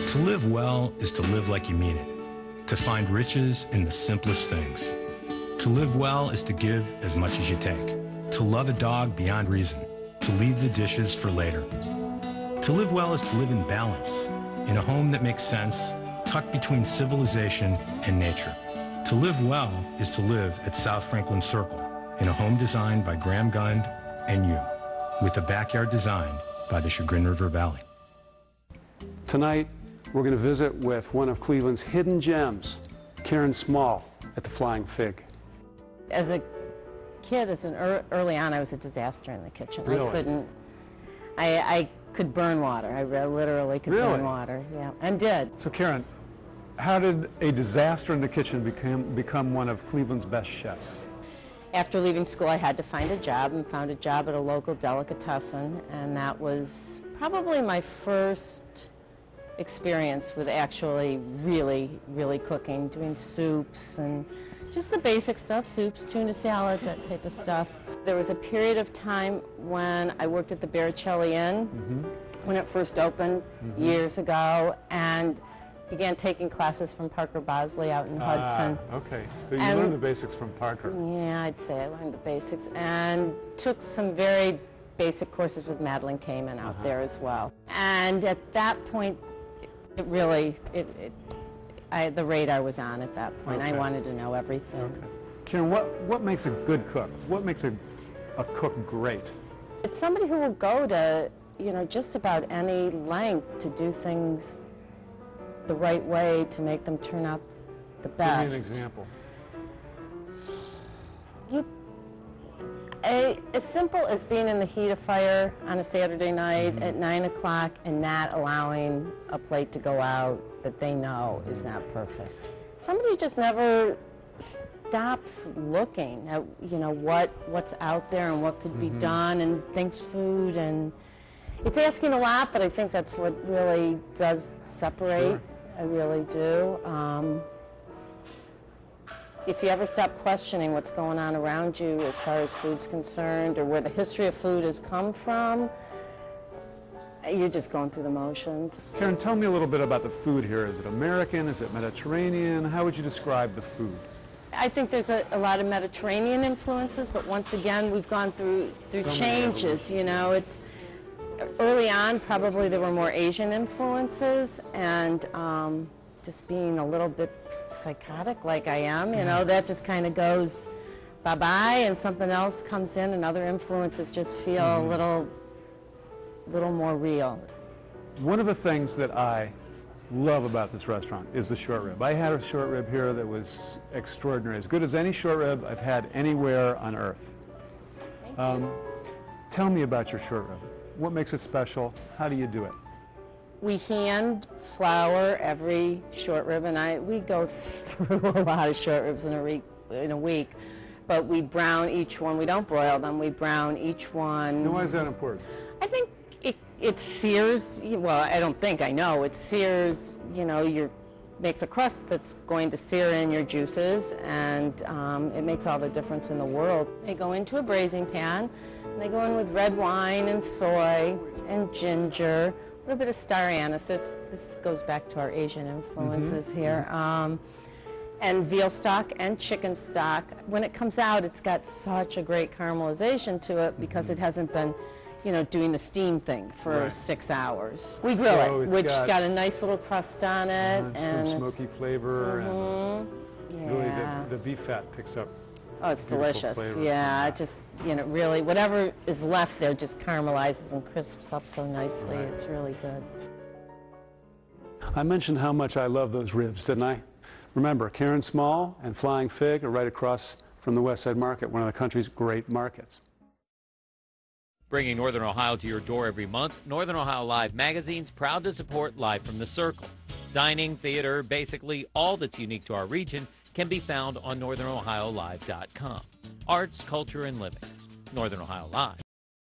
To live well is to live like you mean it, to find riches in the simplest things. To live well is to give as much as you take, to love a dog beyond reason, to leave the dishes for later. To live well is to live in balance, in a home that makes sense, tucked between civilization and nature. To live well is to live at South Franklin Circle, in a home designed by Graham Gund and you, with a backyard designed by the Chagrin River Valley. Tonight, we're going to visit with one of Cleveland's hidden gems, Karen Small at the Flying Fig. As a kid, early on, I was a disaster in the kitchen. Really? I could burn water. I literally could burn water, yeah, and did. So Karen, how did a disaster in the kitchen become one of Cleveland's best chefs? After leaving school, I had to find a job, and found a job at a local delicatessen, and that was probably my first experience with actually really cooking, doing soups and just the basic stuff, soups, tuna salads, that type of stuff. There was a period of time when I worked at the Baricelli Inn when it first opened years ago, and began taking classes from Parker Bosley out in Hudson. Okay, so you learned the basics from Parker. Yeah, I'd say I learned the basics, and took some very basic courses with Madeline Kamen out there as well. And at that point, it really, the radar was on at that point. I wanted to know everything. Okay. Karen, what makes a good cook? What makes a cook great? It's somebody who will go to, just about any length to do things the right way to make them turn out the best. Give me an example. As simple as being in the heat of fire on a Saturday night at 9 o'clock and not allowing a plate to go out that they know is not perfect. Somebody just never stops looking at, what's out there and what could be done, and thinks food, and it's asking a lot, but I think that's what really does separate. Sure. I really do. If you ever stop questioning what's going on around you as far as food's concerned, or where the history of food has come from, you're just going through the motions. Karen, tell me a little bit about the food here. Is it American? Is it Mediterranean? How would you describe the food? I think there's a lot of Mediterranean influences, but once again, we've gone through changes. It's early on, probably there were more Asian influences, and just being a little bit psychotic like I am, that just kind of goes bye-bye, and something else comes in, and other influences just feel a little more real. One of the things that I love about this restaurant is the short rib. I had a short rib here that was extraordinary, as good as any short rib I've had anywhere on earth. Thank you. Tell me about your short rib. What makes it special? How do you do it? We hand flour every short rib, and we go through a lot of short ribs in a week, but we brown each one. We don't broil them. We brown each one. Now, why is that important? I think it sears. Well, I don't think, I know it sears. Makes a crust that's going to sear in your juices, and it makes all the difference in the world. They go into a braising pan, and they go in with red wine and soy and ginger. A little bit of star anise. This goes back to our Asian influences here. And veal stock and chicken stock. When it comes out, it's got such a great caramelization to it because it hasn't been, doing the steam thing for 6 hours. We grill it, which got a nice little crust on it. And some smoky flavor. And really the beef fat picks up. Oh, it's delicious. Yeah, it just, really, whatever is left there just caramelizes and crisps up so nicely. It's really good. I mentioned how much I love those ribs, didn't I? Remember, Karen Small and Flying Fig are right across from the West Side Market, one of the country's great markets. Bringing Northern Ohio to your door every month, Northern Ohio Live magazine's proud to support Live from the Circle. Dining, theater, basically all that's unique to our region can be found on NorthernOhioLive.com. Arts, culture, and living. Northern Ohio Live.